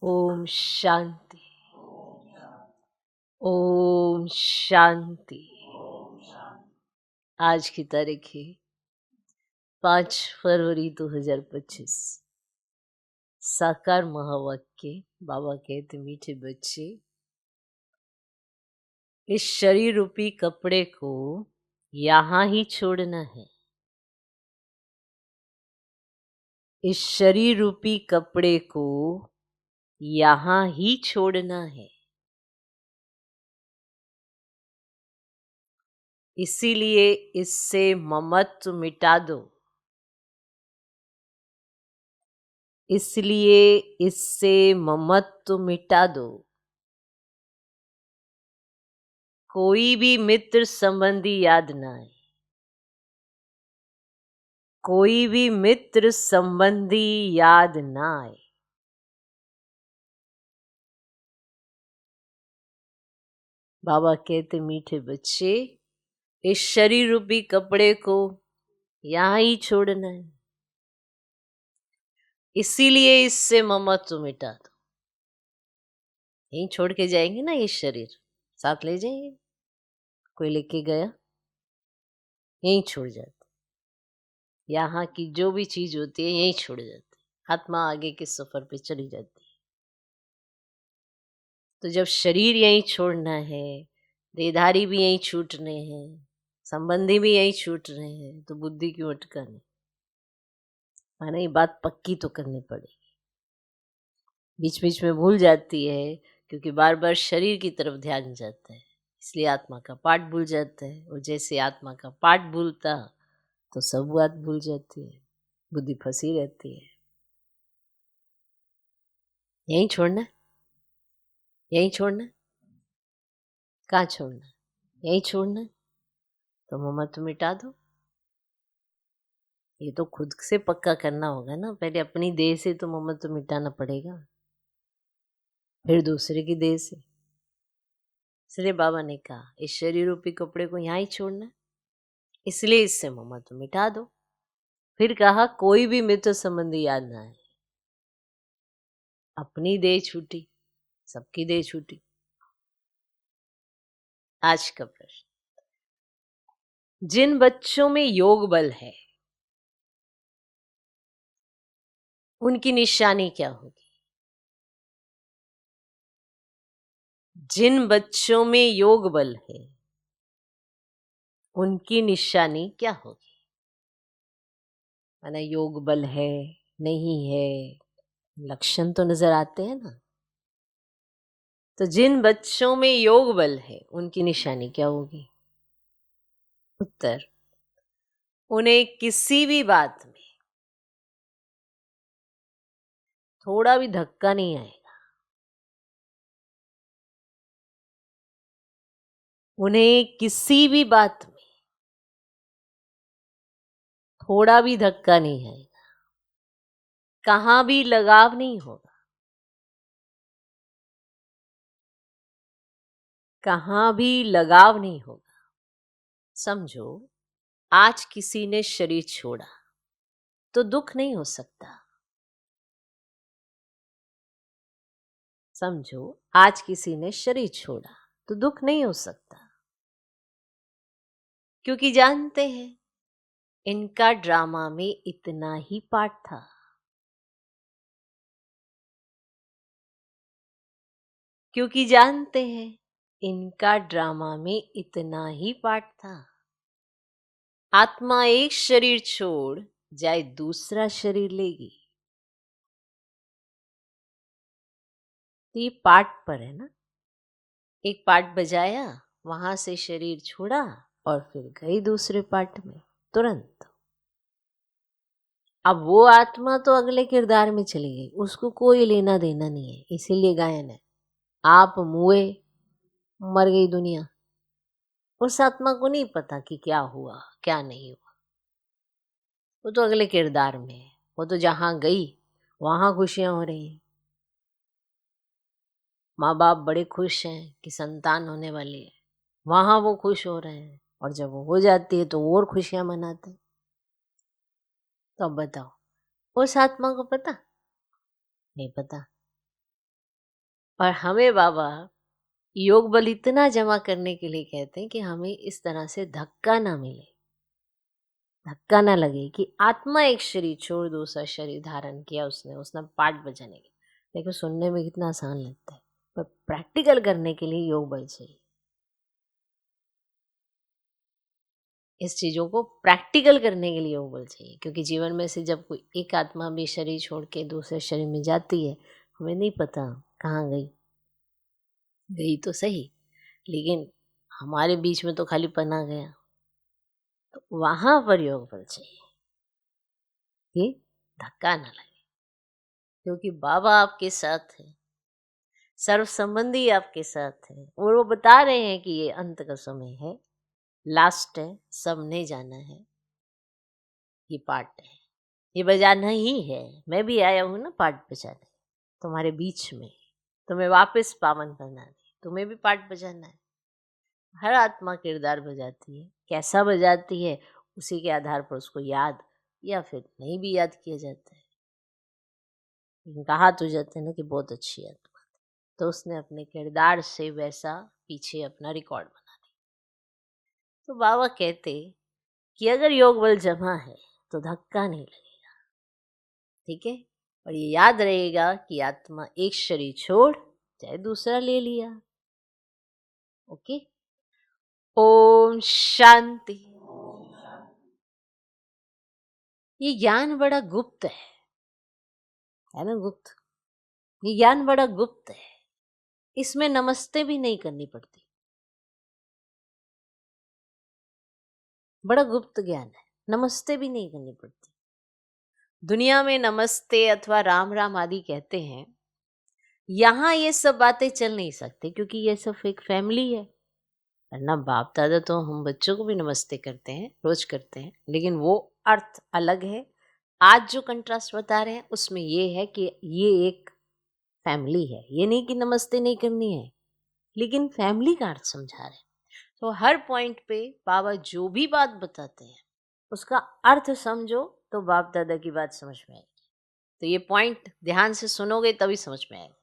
ओम शांति। ओम शांति। आज की तारीख है 5 फरवरी 2025। साकार महावाक्य। बाबा कहते मीठे बच्चे, इस शरीर रूपी कपड़े को यहाँ ही छोड़ना है। इस शरीर रूपी कपड़े को यहाँ ही छोड़ना है। इसीलिए इससे ममत्व मिटा दो। इसलिए इससे ममत्व मिटा दो। कोई भी मित्र संबंधी याद ना आए। कोई भी मित्र संबंधी याद ना आए। बाबा कहते मीठे बच्चे, इस शरीर रूपी कपड़े को यहाँ ही छोड़ना है। इसीलिए इससे ममत्व मिटा दो। यहीं छोड़ के जाएंगे ना, ये शरीर साथ ले जाएंगे। कोई लेके गया, यहीं छोड़ जाते। यहाँ की जो भी चीज होती है यहीं छोड़ जाती। आत्मा आगे के सफर पे चली जाती है। तो जब शरीर यहीं छोड़ना है, देहधारी भी यहीं छूटने हैं, संबंधी भी यहीं छूट रहे हैं, तो बुद्धि क्यों अटकानी। माना ये बात पक्की तो करनी पड़ेगी। बीच बीच में भूल जाती है क्योंकि बार बार शरीर की तरफ ध्यान जाता है, इसलिए आत्मा का पाठ भूल जाता है। और जैसे आत्मा का पाठ भूलता तो सब बात भूल जाती है, बुद्धि फंसी रहती है। यहीं छोड़ना, यहीं छोड़ना। कहाँ छोड़ना? यहीं छोड़ना। तो ममत्व मिटा दो। ये तो खुद से पक्का करना होगा ना। पहले अपनी देह से तो ममत्व मिटाना पड़ेगा, फिर दूसरे की देह से। इसलिए बाबा ने कहा इस शरीर रूपी कपड़े को यहाँ ही छोड़ना, इसलिए इससे ममत्व मिटा दो। फिर कहा कोई भी मित्र संबंधी याद ना आए। अपनी देह छूटी, सबकी देह छूटी। आज का प्रश्न, जिन बच्चों में योग बल है उनकी निशानी क्या होगी? जिन बच्चों में योग बल है उनकी निशानी क्या होगी? माना योग बल है नहीं है, लक्षण तो नजर आते हैं ना। तो जिन बच्चों में योग बल है उनकी निशानी क्या होगी? उत्तर, उन्हें किसी भी बात में थोड़ा भी धक्का नहीं आएगा। उन्हें किसी भी बात में थोड़ा भी धक्का नहीं आएगा। कहां भी लगाव नहीं होगा। कहां भी लगाव नहीं होगा। समझो, आज किसी ने शरीर छोड़ा तो दुख नहीं हो सकता। समझो, आज किसी ने शरीर छोड़ा तो दुख नहीं हो सकता, क्योंकि जानते हैं इनका ड्रामा में इतना ही पार्ट था। क्योंकि जानते हैं इनका ड्रामा में इतना ही पार्ट था। आत्मा एक शरीर छोड़ जाए दूसरा शरीर लेगी, तो ये पार्ट पर है ना। एक पार्ट बजाया, वहां से शरीर छोड़ा और फिर गई दूसरे पार्ट में तुरंत। अब वो आत्मा तो अगले किरदार में चली गई, उसको कोई लेना देना नहीं है, इसीलिए गायन है। आप मुए, मर गई दुनिया। उस आत्मा को नहीं पता कि क्या हुआ क्या नहीं हुआ। वो तो अगले किरदार में है। वो तो जहां गई वहां खुशियां हो रही हैं। माँ बाप बड़े खुश हैं कि संतान होने वाली है, वहां वो खुश हो रहे हैं। और जब वो हो जाती है तो वो और खुशियां मनाते हैं। तो अब बताओ, उस आत्मा को पता नहीं? पता। और हमें बाबा योग बल इतना जमा करने के लिए कहते हैं कि हमें इस तरह से धक्का ना मिले, धक्का ना लगे कि आत्मा एक शरीर छोड़ दूसरा शरीर धारण किया उसने पाठ बजाने के। देखो सुनने में कितना आसान लगता है, पर प्रैक्टिकल करने के लिए योग बल चाहिए। इस चीजों को प्रैक्टिकल करने के लिए योग बल चाहिए, क्योंकि जीवन में से जब कोई एक आत्मा भी शरीर छोड़ के दूसरे शरीर में जाती है, हमें नहीं पता कहाँ गई, गई तो सही लेकिन हमारे बीच में तो खाली पना गया, तो वहां पर योग बल चाहिए कि धक्का ना लगे, क्योंकि बाबा आपके साथ है, सर्व संबंधी आपके साथ है, और वो बता रहे हैं कि ये अंत का समय है, लास्ट है, सबने जाना है, ये पार्ट है, ये बजाना ही है। मैं भी आया हूं ना पार्ट बजाने तुम्हारे बीच में, तुम्हें वापस पावन बनाने, तुम्हें भी पार्ट बजाना है। हर आत्मा किरदार बजाती है, कैसा बजाती है उसी के आधार पर उसको याद या फिर नहीं भी याद किया जाता है, लेकिन कहा तो जाता है ना कि बहुत अच्छी आत्मा, तो उसने अपने किरदार से वैसा पीछे अपना रिकॉर्ड बना दिया। तो बाबा कहते कि अगर योग बल जमा है तो धक्का नहीं लगेगा, ठीक है, और ये याद रहेगा कि आत्मा एक शरीर छोड़ चाहे दूसरा ले लिया। ओके, ओम शांति। ये ज्ञान बड़ा गुप्त है ना, गुप्त, ये ज्ञान बड़ा गुप्त है, इसमें नमस्ते भी नहीं करनी पड़ती, बड़ा गुप्त ज्ञान है, नमस्ते भी नहीं करनी पड़ती। दुनिया में नमस्ते अथवा राम राम आदि कहते हैं, यहाँ ये सब बातें चल नहीं सकती, क्योंकि ये सब एक फैमिली है। वरना बाप दादा तो हम बच्चों को भी नमस्ते करते हैं, रोज करते हैं, लेकिन वो अर्थ अलग है। आज जो कंट्रास्ट बता रहे हैं उसमें ये है कि ये एक फैमिली है, ये नहीं कि नमस्ते नहीं करनी है, लेकिन फैमिली का अर्थ समझा रहे हैं। तो हर पॉइंट पे बाबा जो भी बात बताते हैं उसका अर्थ समझो तो बाप दादा की बात समझ में आएगी। तो ये पॉइंट ध्यान से सुनोगे तभी समझ में आएगा।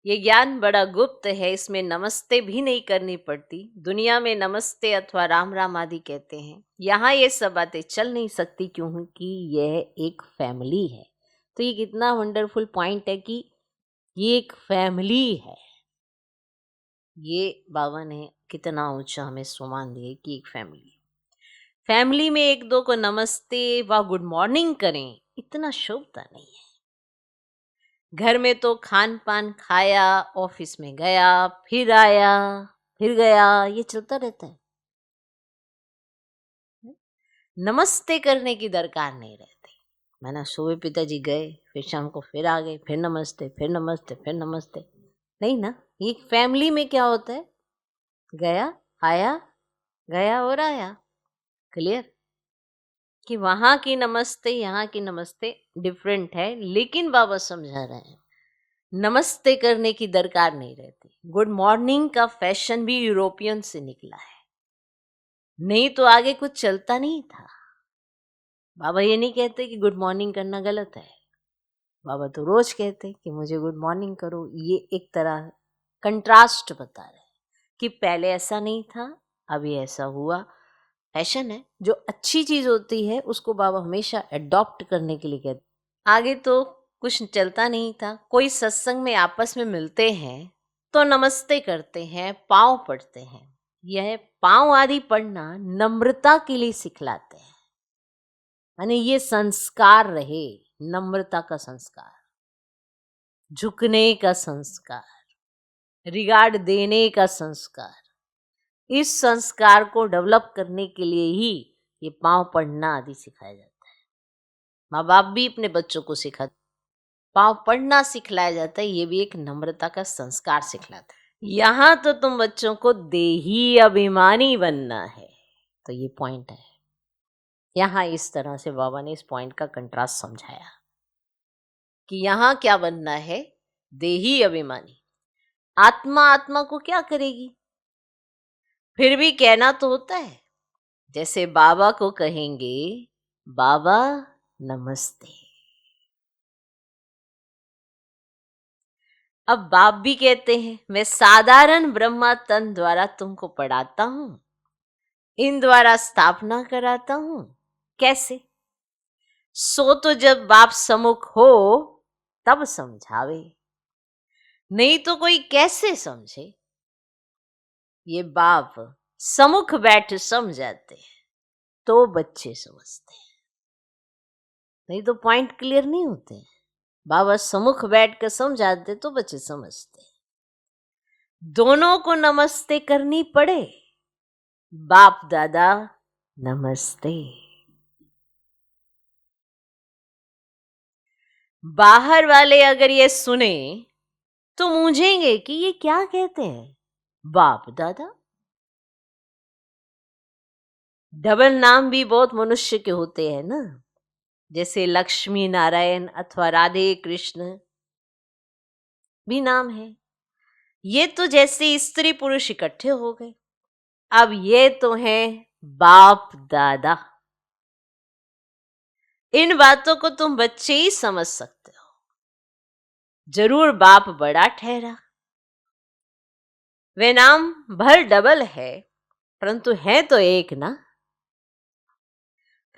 ये ज्ञान बड़ा गुप्त है, इसमें नमस्ते भी नहीं करनी पड़ती। दुनिया में नमस्ते अथवा राम राम आदि कहते हैं, यहाँ ये सब बातें चल नहीं सकती, क्योंकि यह एक फैमिली है। तो ये कितना वंडरफुल पॉइंट है कि ये एक फैमिली है। ये बाबा ने कितना ऊंचा हमें सम्मान दिया कि एक फैमिली में एक दो को नमस्ते व गुड मॉर्निंग करें, इतना शोभता नहीं है। घर में तो खान पान खाया, ऑफिस में गया, फिर आया, फिर गया, ये चलता रहता है। नमस्ते करने की दरकार नहीं रहती। मैंने सुबह पिताजी गए, फिर शाम को फिर आ गए, फिर नमस्ते, फिर नमस्ते, फिर नमस्ते, नहीं ना। ये फैमिली में क्या होता है, गया आया, गया और आया। क्लियर कि वहां की नमस्ते यहाँ की नमस्ते डिफरेंट है, लेकिन बाबा समझा रहे हैं नमस्ते करने की दरकार नहीं रहती। गुड मॉर्निंग का फैशन भी यूरोपियन से निकला है, नहीं तो आगे कुछ चलता नहीं था। बाबा ये नहीं कहते कि गुड मॉर्निंग करना गलत है, बाबा तो रोज कहते कि मुझे गुड मॉर्निंग करो। ये एक तरह कंट्रास्ट बता रहे हैं कि पहले ऐसा नहीं था, अभी ऐसा हुआ। फैशन है, जो अच्छी चीज होती है उसको बाबा हमेशा अडॉप्ट करने के लिए कहते। आगे तो कुछ चलता नहीं था, कोई सत्संग में आपस में मिलते हैं तो नमस्ते करते हैं, पाँव पड़ते हैं। यह पाँव आदि पढ़ना नम्रता के लिए सिखलाते हैं, यानी ये संस्कार रहे, नम्रता का संस्कार, झुकने का संस्कार, रिगार्ड देने का संस्कार। इस संस्कार को डेवलप करने के लिए ही ये पाँव पढ़ना आदि सिखाया जाता है। माँ बाप भी अपने बच्चों को सिखाते, पाँव पढ़ना सिखलाया जाता है, ये भी एक नम्रता का संस्कार सिखलाता है। यहाँ तो तुम बच्चों को देही अभिमानी बनना है, तो ये पॉइंट है। यहाँ इस तरह से बाबा ने इस पॉइंट का कंट्रास्ट समझाया कि यहाँ क्या बनना है, देही अभिमानी। आत्मा को क्या करेगी, फिर भी कहना तो होता है। जैसे बाबा को कहेंगे बाबा नमस्ते, अब बाप भी कहते हैं मैं साधारण ब्रह्मा तन द्वारा तुमको पढ़ाता हूं, इन द्वारा स्थापना कराता हूं। कैसे? सो तो जब बाप सम्मुख हो तब समझावे, नहीं तो कोई कैसे समझे। ये बाप सम्मुख बैठ समझाते हैं तो बच्चे समझते हैं, नहीं तो पॉइंट क्लियर नहीं होते हैं। बाबा सम्मुख बैठ कर समझाते तो बच्चे समझते हैं। दोनों को नमस्ते करनी पड़े, बाप दादा नमस्ते। बाहर वाले अगर ये सुने तो मूंझेंगे कि ये क्या कहते हैं, बाप दादा। डबल नाम भी बहुत मनुष्य के होते हैं ना, जैसे लक्ष्मी नारायण अथवा राधे कृष्ण भी नाम है। ये तो जैसे स्त्री पुरुष इकट्ठे हो गए। अब ये तो है बाप दादा। इन बातों को तुम बच्चे ही समझ सकते हो। जरूर बाप बड़ा ठहरा, वे नाम भर डबल है, परंतु है तो एक ना।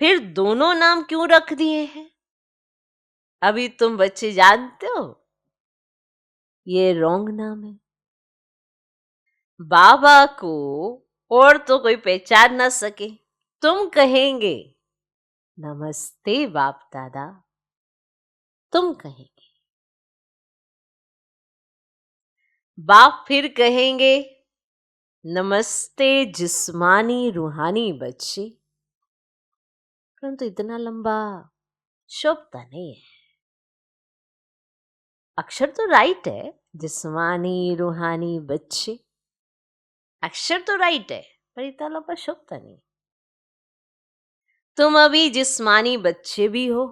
फिर दोनों नाम क्यों रख दिए हैं? अभी तुम बच्चे जानते हो ये रॉन्ग नाम है। बाबा को और तो कोई पहचान ना सके, तुम कहेंगे नमस्ते बाप दादा, तुम कहेंगे। बाप फिर कहेंगे नमस्ते जिस्मानी रूहानी बच्चे, परंतु इतना लंबा शोभता नहीं है। अक्षर तो राइट है, जिस्मानी रूहानी बच्चे, अक्षर तो राइट है, पर इतना लंबा शोभता नहीं। तुम अभी जिस्मानी बच्चे भी हो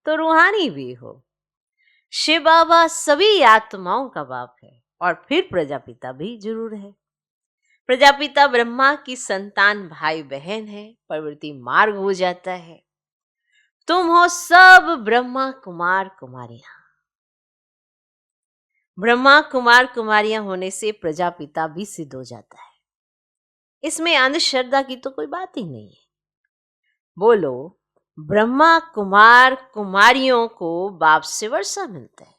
तो रूहानी भी हो। शिव बाबा सभी आत्माओं का बाप है, और फिर प्रजापिता भी जरूर है। प्रजापिता ब्रह्मा की संतान भाई बहन है, प्रवृत्ति मार्ग हो जाता है। तुम हो सब ब्रह्मा कुमार कुमारियां। ब्रह्मा कुमार कुमारियां होने से प्रजापिता भी सिद्ध हो जाता है। इसमें अंधश्रद्धा की तो कोई बात ही नहीं है। बोलो, ब्रह्मा कुमार कुमारियों को बाप से वर्षा मिलता है,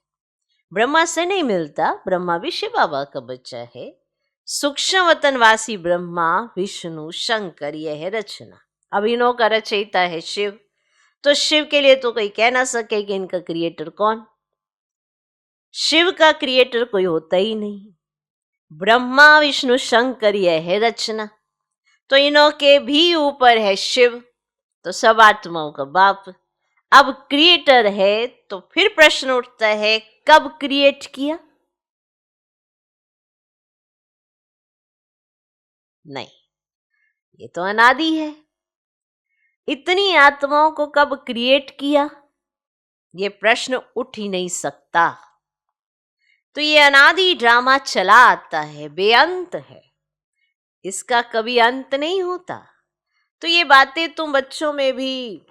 ब्रह्मा से नहीं मिलता। ब्रह्मा भी शिव बाबा का बच्चा है। सूक्ष्म वतनवासी ब्रह्मा विष्णु शंकर, यह है रचना। अब इनों का रचयिता है शिव, तो शिव के लिए तो कोई कह ना सके कि इनका क्रिएटर कौन। शिव का क्रिएटर कोई होता ही नहीं। ब्रह्मा विष्णु शंकर, यह है रचना, तो इनों के भी ऊपर है शिव, तो सब आत्माओं का बाप। अब क्रिएटर है तो फिर प्रश्न उठता है कब क्रिएट किया? नहीं, ये तो अनादि है। इतनी आत्माओं को कब क्रिएट किया, ये प्रश्न उठ ही नहीं सकता। तो ये अनादि ड्रामा चला आता है, बेअंत है, इसका कभी अंत नहीं होता। तो ये बातें तुम बच्चों में भी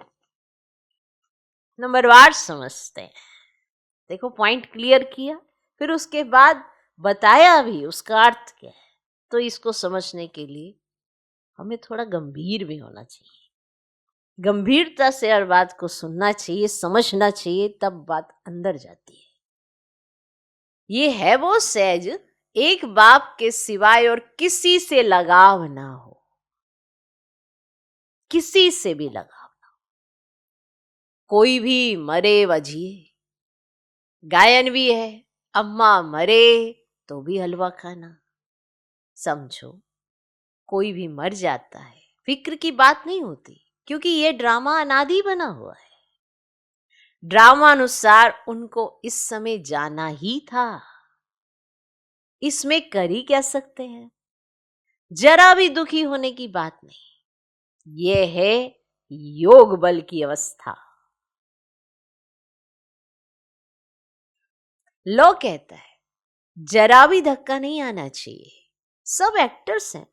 नंबरवार समझते हैं। देखो, पॉइंट क्लियर किया, फिर उसके बाद बताया भी उसका अर्थ क्या है। तो इसको समझने के लिए हमें थोड़ा गंभीर भी होना चाहिए, गंभीरता से हर बात को सुनना चाहिए, समझना चाहिए, तब बात अंदर जाती है। ये है वो सहज, एक बाप के सिवाय और किसी से लगाव ना हो, किसी से भी लगाव ना हो। कोई भी मरे व जिए, गायन भी है, अम्मा मरे तो भी हलवा खाना। समझो, कोई भी मर जाता है, फिक्र की बात नहीं होती, क्योंकि ये ड्रामा अनादि बना हुआ है। ड्रामा अनुसार उनको इस समय जाना ही था, इसमें कर ही क्या सकते हैं। जरा भी दुखी होने की बात नहीं, ये है योग बल की अवस्था। लो कहता है जरा भी धक्का नहीं आना चाहिए। सब एक्टर्स हैं,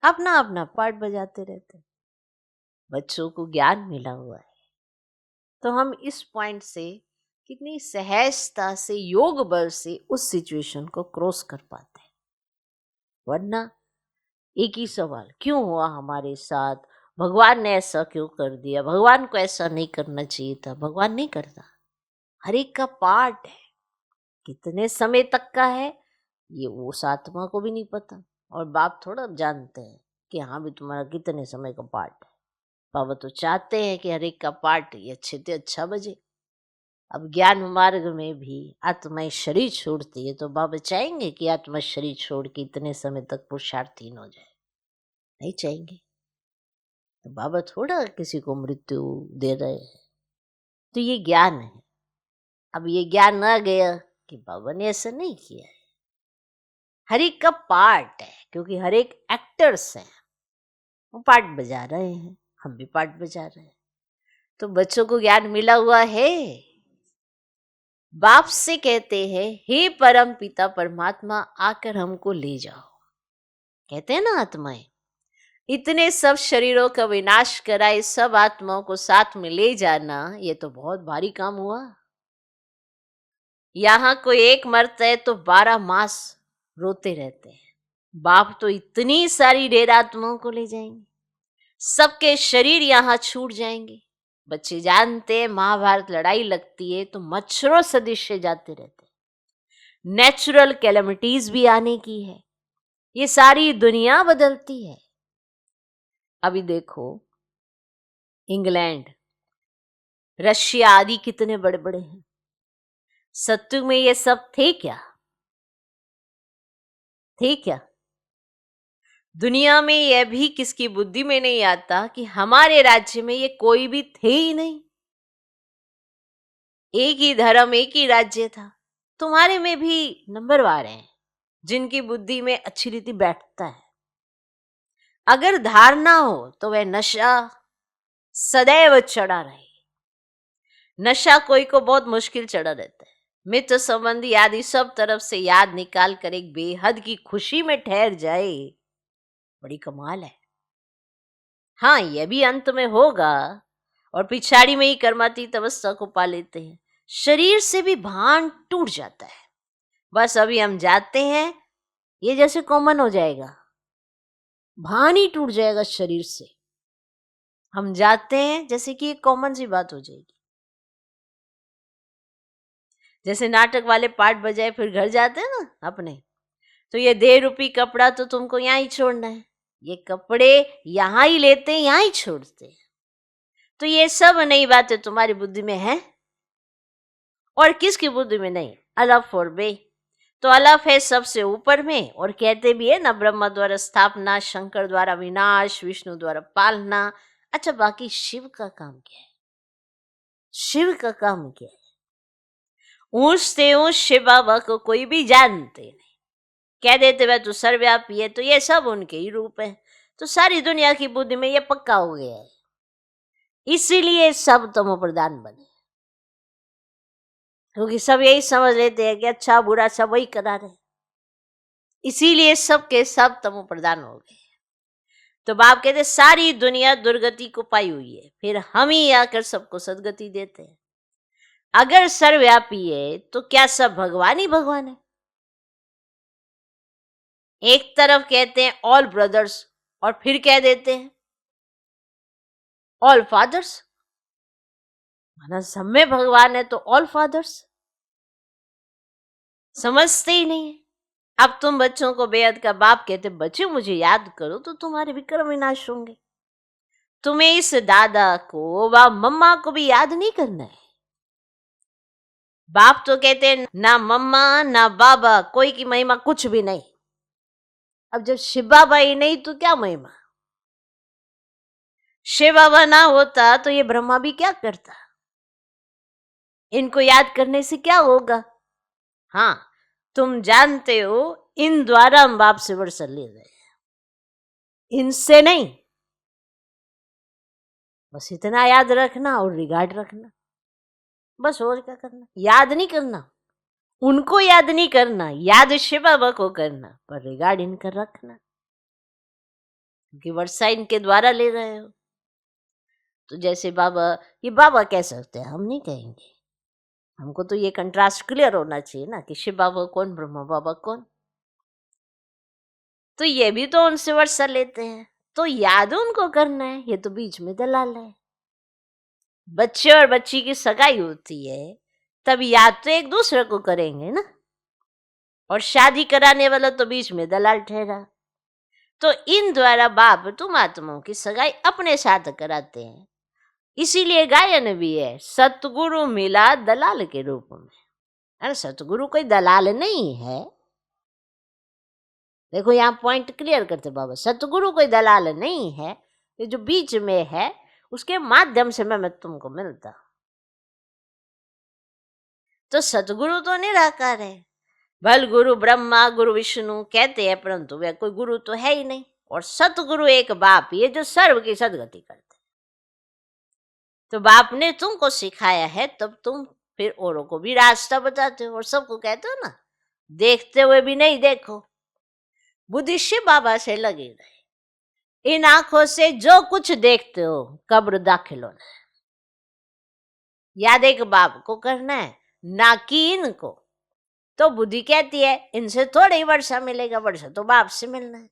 अपना अपना पार्ट बजाते रहते हैं। बच्चों को ज्ञान मिला हुआ है, तो हम इस पॉइंट से कितनी सहजता से, योग बल से उस सिचुएशन को क्रॉस कर पाते हैं। वरना एक ही सवाल, क्यों हुआ हमारे साथ, भगवान ने ऐसा क्यों कर दिया, भगवान को ऐसा नहीं करना चाहिए था। भगवान नहीं करता, हर एक का पार्ट है। कितने समय तक का है ये उस आत्मा को भी नहीं पता, और बाप थोड़ा जानते हैं कि हाँ भी तुम्हारा कितने समय का पार्ट है। बाबा तो चाहते हैं कि हर एक का पार्ट ये अच्छे से अच्छा बजे। अब ज्ञान मार्ग में भी आत्माएं शरीर छोड़ती है, तो बाबा चाहेंगे कि आत्मा शरीर छोड़ के इतने समय तक पुरुषार्थहीन हो जाए? नहीं चाहेंगे। तो बाबा थोड़ा किसी को मृत्यु दे रहे हैं। तो ये ज्ञान है। अब ये ज्ञान आ गया कि बाबा ने ऐसा नहीं किया है। हर एक का पार्ट है, क्योंकि हर एक एक्टर्स हैं, वो पार्ट बजा रहे हैं, हम भी पार्ट बजा रहे हैं। तो बच्चों को ज्ञान मिला हुआ है। बाप से कहते हैं, हे परम पिता परमात्मा आकर हमको ले जाओ। कहते हैं ना आत्माएं, इतने सब शरीरों का विनाश करा, इस सब आत्माओं को साथ में ले जाना, ये तो बहुत भारी काम हुआ। यहाँ कोई एक मरता है तो 12 मास रोते रहते हैं। बाप तो इतनी सारी ढेर आत्माओं को ले जाएंगे, सबके शरीर यहाँ छूट जाएंगे। बच्चे जानते हैं महाभारत लड़ाई लगती है तो मच्छरों सदृश जाते रहते हैं। नेचुरल कैलेमिटीज भी आने की है, ये सारी दुनिया बदलती है। अभी देखो इंग्लैंड, रशिया आदि कितने बड़े बड़े हैं। सत्युग में ये सब थे क्या? थे क्या? दुनिया में यह भी किसकी बुद्धि में नहीं आता कि हमारे राज्य में ये कोई भी थे ही नहीं। एक ही धर्म, एक ही राज्य था। तुम्हारे में भी नंबरवार हैं जिनकी बुद्धि में अच्छी रीति बैठता है। अगर धारणा हो तो वह नशा सदैव चढ़ा रहे। नशा कोई को बहुत मुश्किल चढ़ा रहता है। मित्र संबंधी आदि सब तरफ से याद निकाल कर एक बेहद की खुशी में ठहर जाए, बड़ी कमाल है। हाँ, यह भी अंत में होगा, और पिछाड़ी में ही कर्मातीत अवस्था को पा लेते हैं। शरीर से भी भान टूट जाता है। बस अभी हम जाते हैं, ये जैसे कॉमन हो जाएगा, भान ही टूट जाएगा शरीर से। हम जाते हैं जैसे कि एक कॉमन सी बात हो जाएगी। जैसे नाटक वाले पार्ट बजाए फिर घर जाते हैं ना अपने, तो ये 1.5 रुपये कपड़ा तो तुमको यहाँ ही छोड़ना है, ये कपड़े यहाँ ही लेते हैं, यहाँ ही छोड़ते हैं। तो ये सब नई बातें तुम्हारी बुद्धि में है, और किसकी बुद्धि में नहीं? अलफ और बे। तो अलफ है सबसे ऊपर में, और कहते भी है ना, ब्रह्मा द्वारा स्थापना, शंकर द्वारा विनाश, विष्णु द्वारा पालना। अच्छा, बाकी शिव का काम क्या है? शिव का काम क्या है? ऊंचते ऊंच शिव बाबा को कोई भी जानते नहीं, कह देते वह तो सर्वव्यापी है, तो ये सब उनके ही रूप है। तो सारी दुनिया की बुद्धि में ये पक्का हो गया है, इसीलिए सब तमो प्रधान बने, क्योंकि सब यही समझ लेते हैं कि अच्छा बुरा सब वही करा रहे, इसीलिए सबके सब तमो प्रधान हो गए। तो बाप कहते सारी दुनिया दुर्गति को पाई हुई है, फिर हम ही आकर सबको सदगति देते हैं। अगर सर्वव्यापी है तो क्या सब भगवान ही भगवान है? एक तरफ कहते हैं ऑल ब्रदर्स, और फिर कह देते हैं ऑल फादर्स। माना सब में भगवान है तो ऑल फादर्स, समझते ही नहीं है। अब तुम बच्चों को बेहद का बाप कहते, बच्चे मुझे याद करो तो तुम्हारे विक्रम विनाश होंगे। तुम्हें इस दादा को व मम्मा को भी याद नहीं करना है। बाप तो कहते हैं ना मम्मा ना बाबा, कोई की महिमा कुछ भी नहीं। अब जब शिव बाबा ही नहीं तो क्या महिमा? शिव बाबा ना होता तो ये ब्रह्मा भी क्या करता? इनको याद करने से क्या होगा? हाँ, तुम जानते हो इन द्वारा हम बाप से वर्षा ले रहे हैं, इनसे नहीं। बस इतना याद रखना और रिगार्ड रखना, बस और क्या करना? याद नहीं करना, उनको याद नहीं करना, याद शिव बाबा को करना, पर रिगार्ड इनका रखना, क्योंकि वर्षा इनके द्वारा ले रहे हो। तो जैसे बाबा, ये बाबा कह सकते हैं, हम नहीं कहेंगे। हमको तो ये कंट्रास्ट क्लियर होना चाहिए ना कि शिव बाबा कौन, ब्रह्मा बाबा कौन। तो ये भी तो उनसे वर्षा लेते हैं, तो याद उनको करना है, ये तो बीच में दलाल है। बच्चे और बच्ची की सगाई होती है तब याद तो एक दूसरे को करेंगे ना, और शादी कराने वाला तो बीच में दलाल ठहरा। तो इन द्वारा बाप तुम आत्माओं की सगाई अपने साथ कराते हैं। इसीलिए गायन भी है, सतगुरु मिला दलाल के रूप में। अरे सतगुरु कोई दलाल नहीं है, देखो यहाँ पॉइंट क्लियर करते बाबा, सतगुरु कोई दलाल नहीं है, ये जो बीच में है उसके माध्यम से मैं तुमको मिलता। तो सतगुरु तो निराकार है, भल गुरु ब्रह्मा गुरु विष्णु कहते हैं, परंतु वह कोई गुरु तो है ही नहीं। और सतगुरु एक बाप ही है जो सर्व की सदगति करते। तो बाप ने तुमको सिखाया है, तब तुम फिर औरों को भी रास्ता बताते हो और सबको कहते हो ना, देखते हुए भी नहीं देखो। बुद्धि शिव बाबा से लगी रहे। इन आंखों से जो कुछ देखते हो कब्र दाखिल होना है, याद एक बाप को करना है, ना कि इनको। तो बुद्धि कहती है इनसे थोड़ा ही वर्षा मिलेगा, वर्षा तो बाप से मिलना है,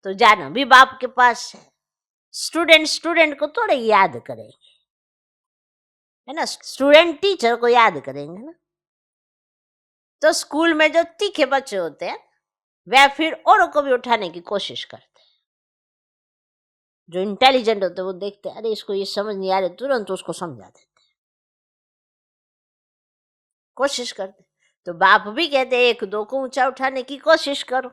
तो जाना भी बाप के पास है। स्टूडेंट को थोड़ा याद करेंगे, है ना, स्टूडेंट टीचर को याद करेंगे ना। तो स्कूल में जो तीखे बच्चे होते हैं वह फिर औरों को भी उठाने की कोशिश करते हैं। जो इंटेलिजेंट होते हैं वो देखते हैं, अरे इसको ये समझ नहीं आ रहा, तुरंत उसको समझा देते हैं, कोशिश करते। तो बाप भी कहते हैं एक दो को ऊंचा उठाने की कोशिश करो,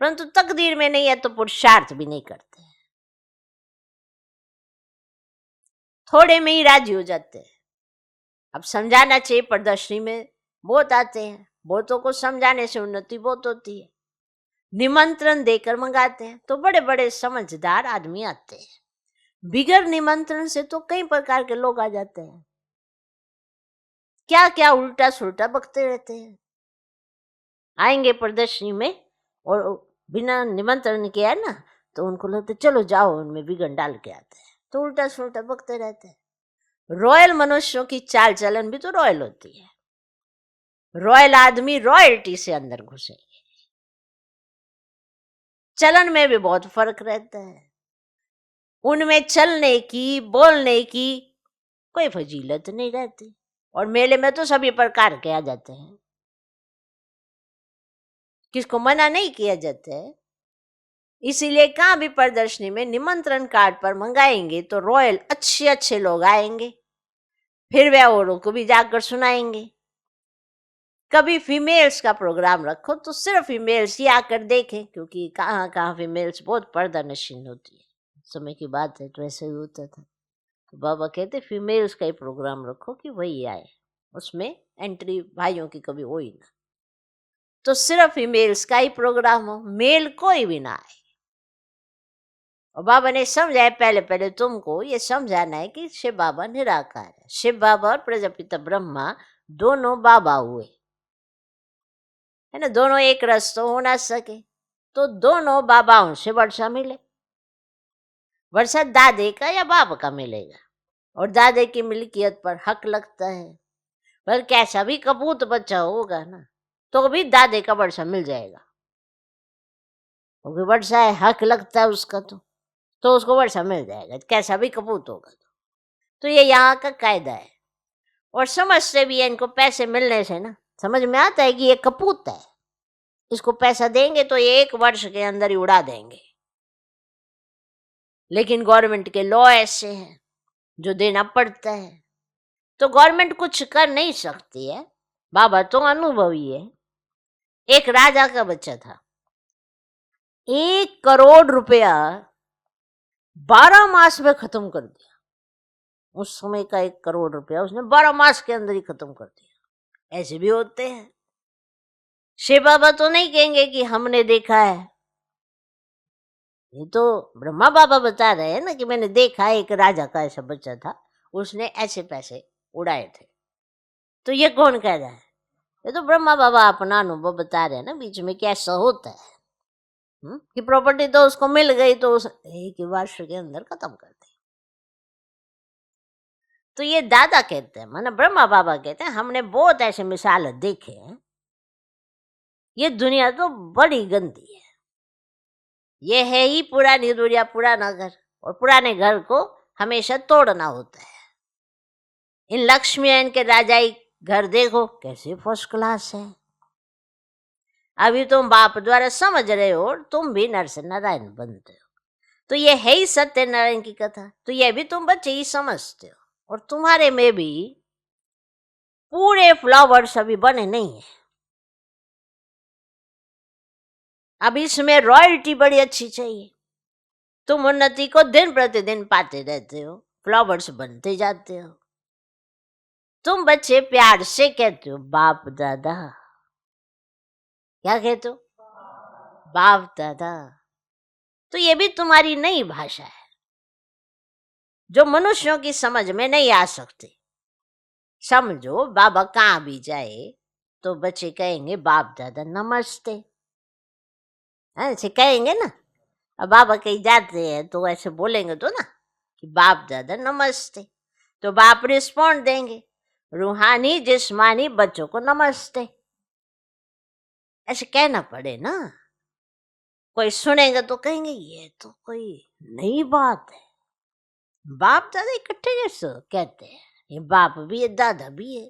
परंतु तकदीर में नहीं है तो पुरुषार्थ भी नहीं करते, थोड़े में ही राजी हो जाते हैं। अब समझाना चाहिए, प्रदर्शनी में बहुत आते हैं, बहुतों को समझाने से उन्नति बहुत होती है। निमंत्रण देकर मंगाते हैं तो बड़े बड़े समझदार आदमी आते हैं, बिगर निमंत्रण से तो कई प्रकार के लोग आ जाते हैं, क्या क्या उल्टा सुल्टा बकते रहते हैं। आएंगे प्रदर्शनी में और बिना निमंत्रण किया ना, तो उनको लगता है चलो जाओ उनमें विघन डाल के आते हैं, तो उल्टा सुल्टा बकते रहते हैं। रॉयल मनुष्यों की चाल चलन भी तो रॉयल होती है, रॉयल आदमी रॉयल्टी से अंदर घुसेंगे, चलन में भी बहुत फर्क रहता है। उनमें चलने की बोलने की कोई फजीलत नहीं रहती, और मेले में तो सभी प्रकार के आ जाते हैं, किसको मना नहीं किया जाता है। इसीलिए कहाँ भी प्रदर्शनी में निमंत्रण कार्ड पर मंगाएंगे तो रॉयल अच्छे अच्छे लोग आएंगे, फिर वे औरों को भी जाकर सुनाएंगे। कभी फीमेल्स का प्रोग्राम रखो तो सिर्फ फीमेल्स ही आकर देखें, क्योंकि कहाँ कहाँ फीमेल्स बहुत पर्दा नशीन होती है, समय की बात है तो ऐसे ही होता था। तो बाबा कहते फीमेल्स का ही प्रोग्राम रखो कि वही आए, उसमें एंट्री भाइयों की कभी हो ही ना, तो सिर्फ फीमेल्स का ही प्रोग्राम हो, मेल कोई भी ना आए। और बाबा ने समझाया, पहले पहले तुमको ये समझाना है कि शिव बाबा निराकार है, शिव बाबा और प्रजापिता ब्रह्मा दोनों बाबा हुए, है ना, दोनों एक रस तो हो ना सके, तो दोनों बाबाओं से वर्षा मिले। वर्षा दादे का या बाप का मिलेगा, और दादे की मिल्कियत पर हक लगता है, पर कैसा भी कपूत बच्चा होगा ना तो भी दादे का वर्षा मिल जाएगा, क्योंकि वर्षा है, हक लगता है उसका, तो उसको वर्षा मिल जाएगा, कैसा भी कपूत होगा। तो ये यहाँ का कायदा है, और समझते भी है, इनको पैसे मिलने से ना समझ में आता है कि ये कपूत है, इसको पैसा देंगे तो ये 1 वर्ष के अंदर ही उड़ा देंगे। लेकिन गवर्नमेंट के लॉ ऐसे हैं जो देना पड़ता है, तो गवर्नमेंट कुछ कर नहीं सकती है। बाबा तो अनुभवी है। एक राजा का बच्चा था, 1 करोड़ रुपया 12 मास में खत्म कर दिया। उस समय का 1 करोड़ रुपया उसने 12 मास के अंदर ही खत्म कर दिया। ऐसे भी होते हैं। शिव बाबा तो नहीं कहेंगे कि हमने देखा है, ये तो ब्रह्मा बाबा बता रहे हैं ना कि मैंने देखा है, एक राजा का ऐसा बच्चा था, उसने ऐसे पैसे उड़ाए थे। तो ये कौन कह रहा है? ये तो ब्रह्मा बाबा अपना अनुभव बता रहे हैं ना, बीच में कैसा होता है। कि प्रॉपर्टी तो उसको मिल गई तो उस 1 वर्ष के अंदर खत्म कर दी। तो ये दादा कहते हैं, माना ब्रह्मा बाबा कहते हैं, हमने बहुत ऐसे मिसाल देखे हैं, ये दुनिया तो बड़ी गंदी है, ये है ही पुरानी दुनिया, पुराना घर, और पुराने घर को हमेशा तोड़ना होता है। इन लक्ष्मी के राजाई घर देखो कैसे फर्स्ट क्लास है। अभी तुम बाप द्वारा समझ रहे हो, तुम भी नर से नारायण बनते हो, तो ये है ही सत्यनारायण की कथा, तो ये भी तुम बच्चे ही समझते हो, और तुम्हारे में भी पूरे फ्लावर्स अभी बने नहीं है। अब इसमें रॉयल्टी बड़ी अच्छी चाहिए, तुम उन्नति को दिन प्रतिदिन पाते रहते हो, फ्लावर्स बनते जाते हो। तुम बच्चे प्यार से कहते हो बाप दादा, क्या कहते हो? बाप दादा। तो ये भी तुम्हारी नई भाषा है जो मनुष्यों की समझ में नहीं आ सकती। समझो बाबा कहाँ भी जाए तो बच्चे कहेंगे बाप दादा नमस्ते, ऐसे कहेंगे ना। अब बाबा कहीं जाते हैं तो ऐसे बोलेंगे तो ना कि बाप दादा नमस्ते, तो बाप रिस्पॉन्ड देंगे रूहानी जिस्मानी बच्चों को नमस्ते, ऐसे कहना पड़े ना। कोई सुनेगा तो कहेंगे ये तो कोई नई बात है, बाप दादा इकट्ठे कैसे कहते हैं, ये बाप भी है दादा भी है।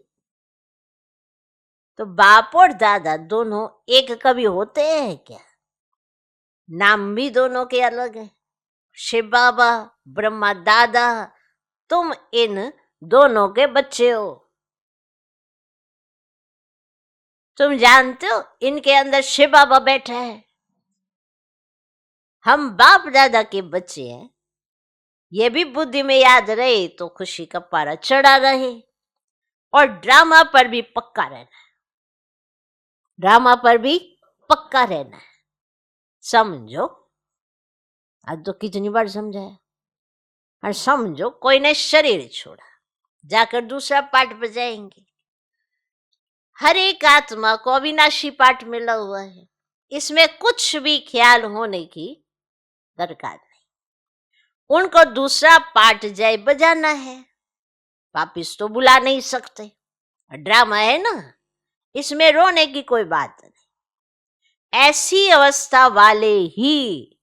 तो बाप और दादा दोनों एक कभी होते हैं क्या? नाम भी दोनों के अलग है, शिव बाबा ब्रह्मा दादा, तुम इन दोनों के बच्चे हो। तुम जानते हो इनके अंदर शिव बाबा बैठा है, हम बाप दादा के बच्चे हैं। ये भी बुद्धि में याद रहे तो खुशी का पारा चढ़ा रहे, और ड्रामा पर भी पक्का रहना है, ड्रामा पर भी पक्का रहना है। समझो, आज तो कितनी बार समझाया। और समझो कोई ने शरीर छोड़ा, जाकर दूसरा पाठ बजाएंगे। हर एक आत्मा को अविनाशी पाठ मिला हुआ है, इसमें कुछ भी ख्याल होने की दरकार नहीं। उनको दूसरा पाठ जय बजाना है, वापिस तो बुला नहीं सकते। ड्रामा है ना, इसमें रोने की कोई बात नहीं। ऐसी अवस्था वाले ही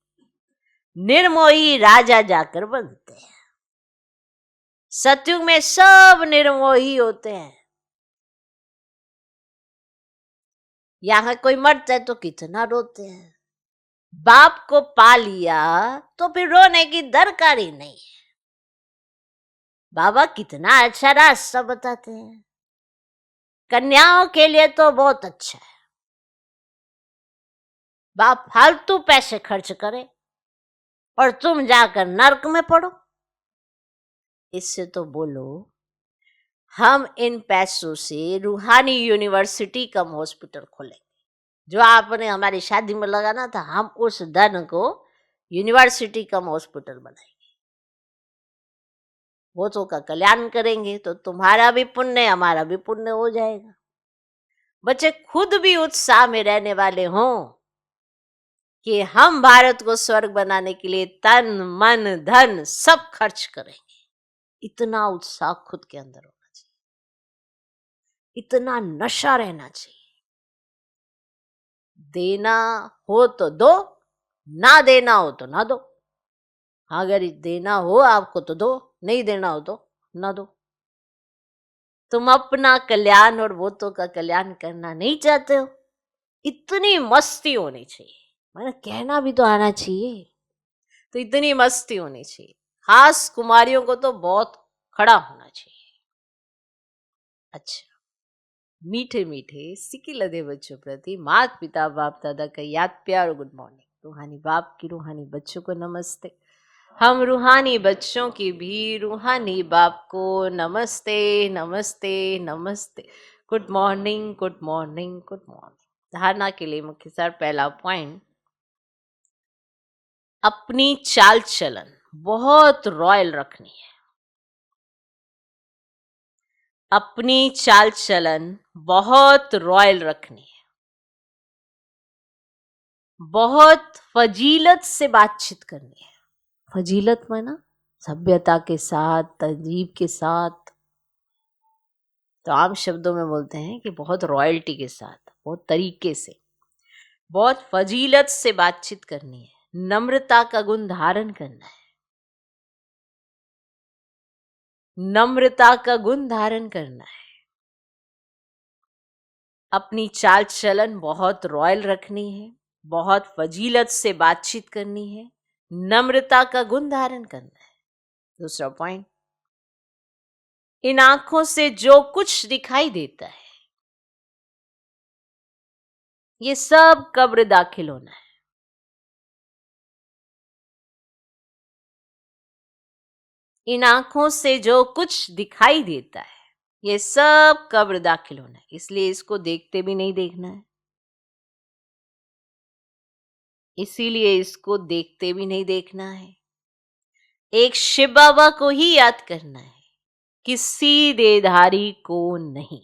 निर्मोही राजा जाकर बनते हैं। सतयुग में सब निर्मोही होते हैं। यहां कोई मरता है तो कितना रोते हैं। बाप को पा लिया तो फिर रोने की दरकार ही नहीं है। बाबा कितना अच्छा रास्ता बताते हैं, कन्याओं के लिए तो बहुत अच्छा है। बाप फालतू पैसे खर्च करे और तुम जाकर नर्क में पड़ो। इससे तो बोलो हम इन पैसों से रूहानी यूनिवर्सिटी कम हॉस्पिटल खोलेंगे। जो आपने हमारी शादी में लगाना था, हम उस धन को यूनिवर्सिटी कम हॉस्पिटल बनाएंगे। वो तो का कल्याण करेंगे तो तुम्हारा भी पुण्य हमारा भी पुण्य हो जाएगा। बच्चे खुद भी उत्साह में रहने वाले हों कि हम भारत को स्वर्ग बनाने के लिए तन मन धन सब खर्च करेंगे। इतना उत्साह खुद के अंदर होना चाहिए, इतना नशा रहना चाहिए। देना हो तो दो, ना देना हो तो ना दो। अगर देना हो आपको तो दो, नहीं देना हो तो ना दो। तुम अपना कल्याण और भूतों का कल्याण करना नहीं चाहते हो, इतनी मस्ती होनी चाहिए। मैंने कहना भी तो आना चाहिए, तो इतनी मस्ती होनी चाहिए। खास कुमारियों को तो बहुत खड़ा होना चाहिए। अच्छा, मीठे मीठे सिक्की लदे बच्चों प्रति माता पिता बाप दादा का याद प्यार और गुड मॉर्निंग। रूहानी बाप की रूहानी बच्चों को नमस्ते। हम रूहानी बच्चों की भी रूहानी बाप को नमस्ते नमस्ते नमस्ते। Good morning good morning good morning. धारणा के लिए मुख्य सार पहला पॉइंट, अपनी चाल चलन बहुत रॉयल रखनी है। अपनी चाल चलन बहुत रॉयल रखनी है। बहुत फजीलत से बातचीत करनी है। फजीलत माना सभ्यता के साथ, तहजीब के साथ, तो आम शब्दों में बोलते हैं कि बहुत रॉयल्टी के साथ, बहुत तरीके से, बहुत फजीलत से बातचीत करनी है, नम्रता का गुण धारण करना है, नम्रता का गुण धारण करना है, अपनी चाल चलन बहुत रॉयल रखनी है, बहुत फजीलत से बातचीत करनी है, नम्रता का गुण धारण करना है। दूसरा पॉइंट, इन आंखों से जो कुछ दिखाई देता है ये सब कब्र दाखिल होना है। इन आंखों से जो कुछ दिखाई देता है ये सब कब्र दाखिल होना है, इसलिए इसको देखते भी नहीं देखना है, इसीलिए इसको देखते भी नहीं देखना है। एक शिव बाबा को ही याद करना है, किसी देधारी को नहीं।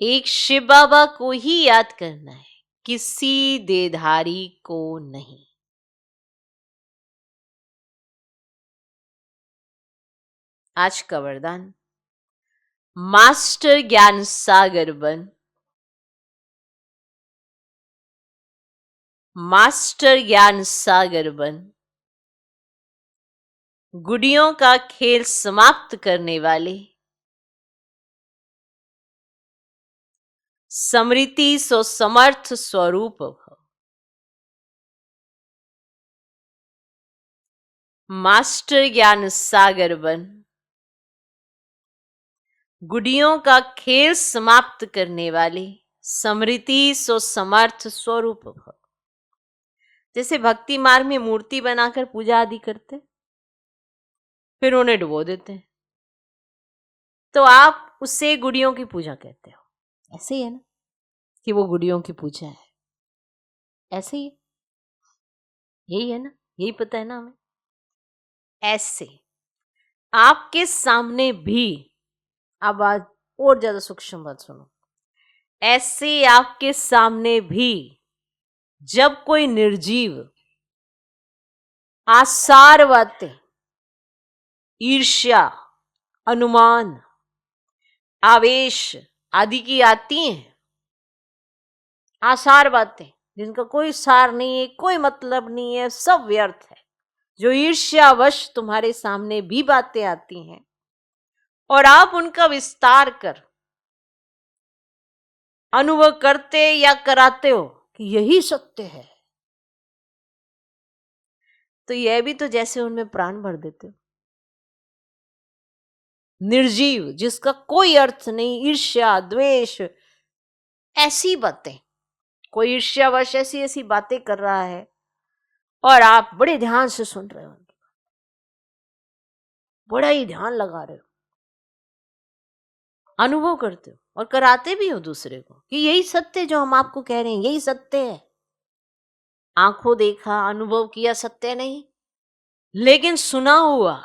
एक शिव बाबा को ही याद करना है, किसी देधारी को नहीं। आज का वरदान, मास्टर ज्ञान सागर बन, मास्टर ज्ञान सागर बन, गुडियों का खेल समाप्त करने वाले, समृति सो समर्थ स्वरूप भव। मास्टर ज्ञान सागर बन, गुडियों का खेल समाप्त करने वाले, समृति सो समर्थ स्वरूप भव। जैसे भक्ति मार्ग में मूर्ति बनाकर पूजा आदि करते, फिर उन्हें डुबो देते हैं, तो आप उससे गुड़ियों की पूजा कहते हो। ऐसे ही है ना कि वो गुड़ियों की पूजा है, ऐसे ही यही है ना, यही पता है ना हमें। ऐसे आपके सामने भी, अब आज और ज्यादा सूक्ष्म बात सुनो, ऐसे आपके सामने भी जब कोई निर्जीव आसार बातें, ईर्ष्या, अनुमान, आवेश आदि की आती हैं, आसार बातें जिनका कोई सार नहीं है, कोई मतलब नहीं है, सब व्यर्थ है, जो ईर्ष्यावश तुम्हारे सामने भी बातें आती हैं और आप उनका विस्तार कर अनुभव करते या कराते हो कि यही सत्य है, तो यह भी तो जैसे उनमें प्राण भर देते हो। निर्जीव जिसका कोई अर्थ नहीं, ईर्ष्या, द्वेष, ऐसी बातें, कोई ईर्ष्यावश ऐसी ऐसी बातें कर रहा है और आप बड़े ध्यान से सुन रहे हो, बड़ा ही ध्यान लगा रहे हो, अनुभव करते हो और कराते भी हो दूसरे को कि यही सत्य जो हम आपको कह रहे हैं, यही सत्य है। आंखों देखा, अनुभव किया सत्य नहीं, लेकिन सुना हुआ,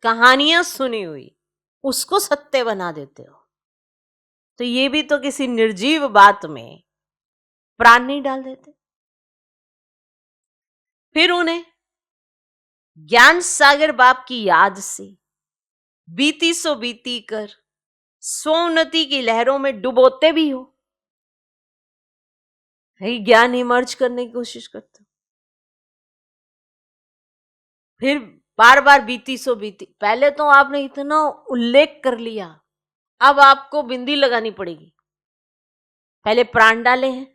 कहानियां सुनी हुई, उसको सत्य बना देते हो। तो ये भी तो किसी निर्जीव बात में प्राण नहीं डाल देते। फिर उन्हें ज्ञान सागर बाप की याद से बीती सो बीती कर स्वोन्नति की लहरों में डुबोते भी हो, ज्ञान इमर्ज करने की कोशिश करते हो। फिर बार बार बीती सो बीती, पहले तो आपने इतना उल्लेख कर लिया, अब आपको बिंदी लगानी पड़ेगी। पहले प्राण डाले हैं,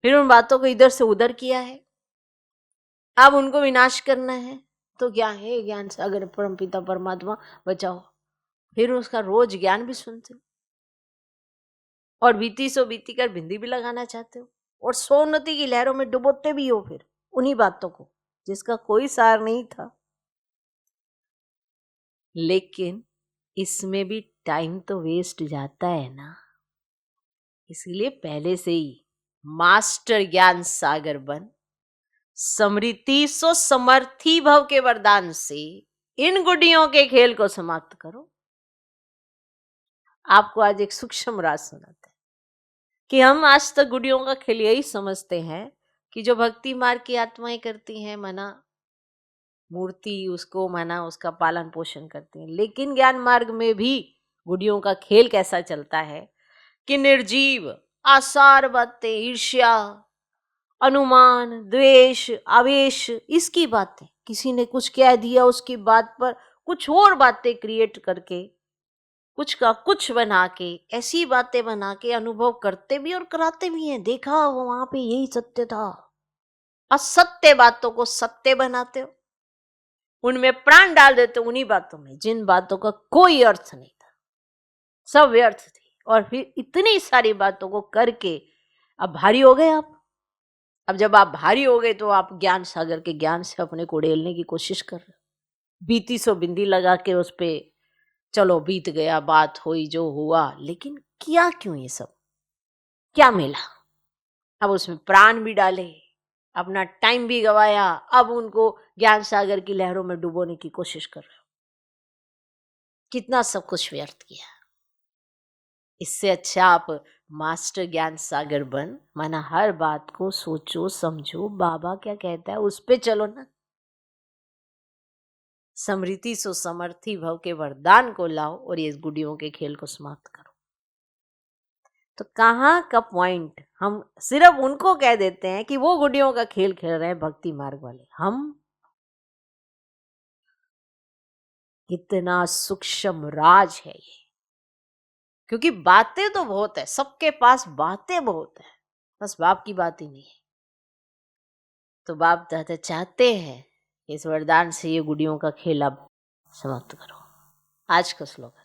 फिर उन बातों को इधर से उधर किया है, अब उनको विनाश करना है, तो क्या है ज्ञान सागर परम पिता परमात्मा बचाओ। फिर उसका रोज ज्ञान भी सुनते हो और बीती सो बीती कर बिंदी भी लगाना चाहते हो और सोन्नति की लहरों में डुबोते भी हो फिर उन्हीं बातों को जिसका कोई सार नहीं था। लेकिन इसमें भी टाइम तो वेस्ट जाता है ना, इसलिए पहले से ही मास्टर ज्ञान सागर बन, समृति सो समर्थी भव के वरदान से इन गुडियों के खेल को समाप्त करो। आपको आज एक सूक्ष्म राज सुनाते हैं कि हम आज तक गुडियों का खेल यही समझते हैं कि जो भक्ति मार्ग की आत्माएं करती हैं मना, मूर्ति उसको माना, उसका पालन पोषण करते हैं। लेकिन ज्ञान मार्ग में भी गुडियों का खेल कैसा चलता है कि निर्जीव आसार बातें, ईर्ष्या, अनुमान, द्वेष, आवेश, इसकी बातें, किसी ने कुछ कह दिया उसकी बात पर कुछ और बातें क्रिएट करके, कुछ का कुछ बना के, ऐसी बातें बना के अनुभव करते भी और कराते भी हैं। देखा वो वहां पे यही सत्य था। असत्य बातों को सत्य बनाते हो, उनमें प्राण डाल देते हो, उन्हीं बातों में जिन बातों का कोई अर्थ नहीं था, सब व्यर्थ थी। और फिर इतनी सारी बातों को करके अब भारी हो गए आप। अब जब आप भारी हो गए तो आप ज्ञान सागर के ज्ञान से अपने को उड़ेलने की कोशिश कर रहे हो। बीती सो बिंदी लगा के उस पे चलो बीत गया, बात हुई जो हुआ, लेकिन किया क्यों ये सब? क्या मिला? अब उसमें प्राण भी डाले, अपना टाइम भी गवाया, अब उनको ज्ञान सागर की लहरों में डुबोने की कोशिश कर रहे हो। कितना सब कुछ व्यर्थ किया। इससे अच्छा आप मास्टर ज्ञान सागर बन, माना हर बात को सोचो समझो, बाबा क्या कहता है उस पे चलो ना। समृद्धि सो समर्थी भव के वरदान को लाओ और ये गुडियों के खेल को समाप्त करो। तो कहाँ का पॉइंट? हम सिर्फ उनको कह देते हैं कि वो गुडियों का खेल खेल रहे हैं भक्ति मार्ग वाले। हम कितना सूक्ष्म राज है ये। क्योंकि बातें तो बहुत है, सबके पास बातें बहुत है, बस बाप की बात ही नहीं है। तो बाप दादा चाहते हैं इस वरदान से ये गुडियों का खेल अब समाप्त करो। आज का स्लोगन,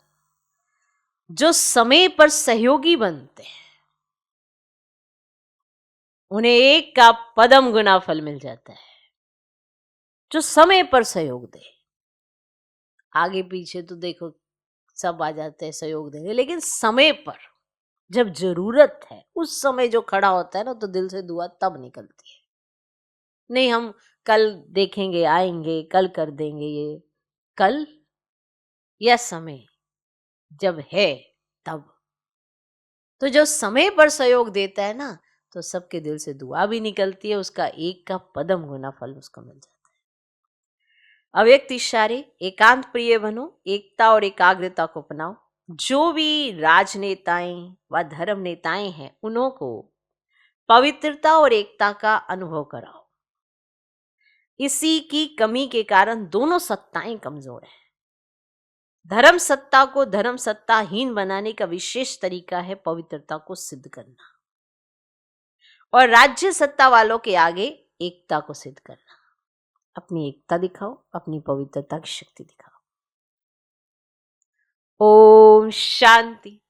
जो समय पर सहयोगी बनते हैं उन्हें एक का पदम गुना फल मिल जाता है। जो समय पर सहयोग दे, आगे पीछे तो देखो सब आ जाते हैं सहयोग देने, लेकिन समय पर जब जरूरत है उस समय जो खड़ा होता है ना, तो दिल से दुआ तब निकलती है। नहीं हम कल देखेंगे, आएंगे, कल कर देंगे, ये कल या समय जब है तब। तो जो समय पर सहयोग देता है ना, तो सबके दिल से दुआ भी निकलती है, उसका एक का पदम गुना फल उसको मिल जाता है। अव्यक्त इशारे, एकांत प्रिय बनो, एकता और एकाग्रता को अपनाओ। जो भी राजनेताएं व धर्म नेताएं हैं उन्हों को पवित्रता और एकता का अनुभव कराओ। इसी की कमी के कारण दोनों सत्ताएं कमजोर हैं। धर्म सत्ता को धर्म सत्ताहीन बनाने का विशेष तरीका है पवित्रता को सिद्ध करना, और राज्य सत्ता वालों के आगे एकता को सिद्ध करना। अपनी एकता दिखाओ, अपनी पवित्रता की शक्ति दिखाओ। ओम शांति।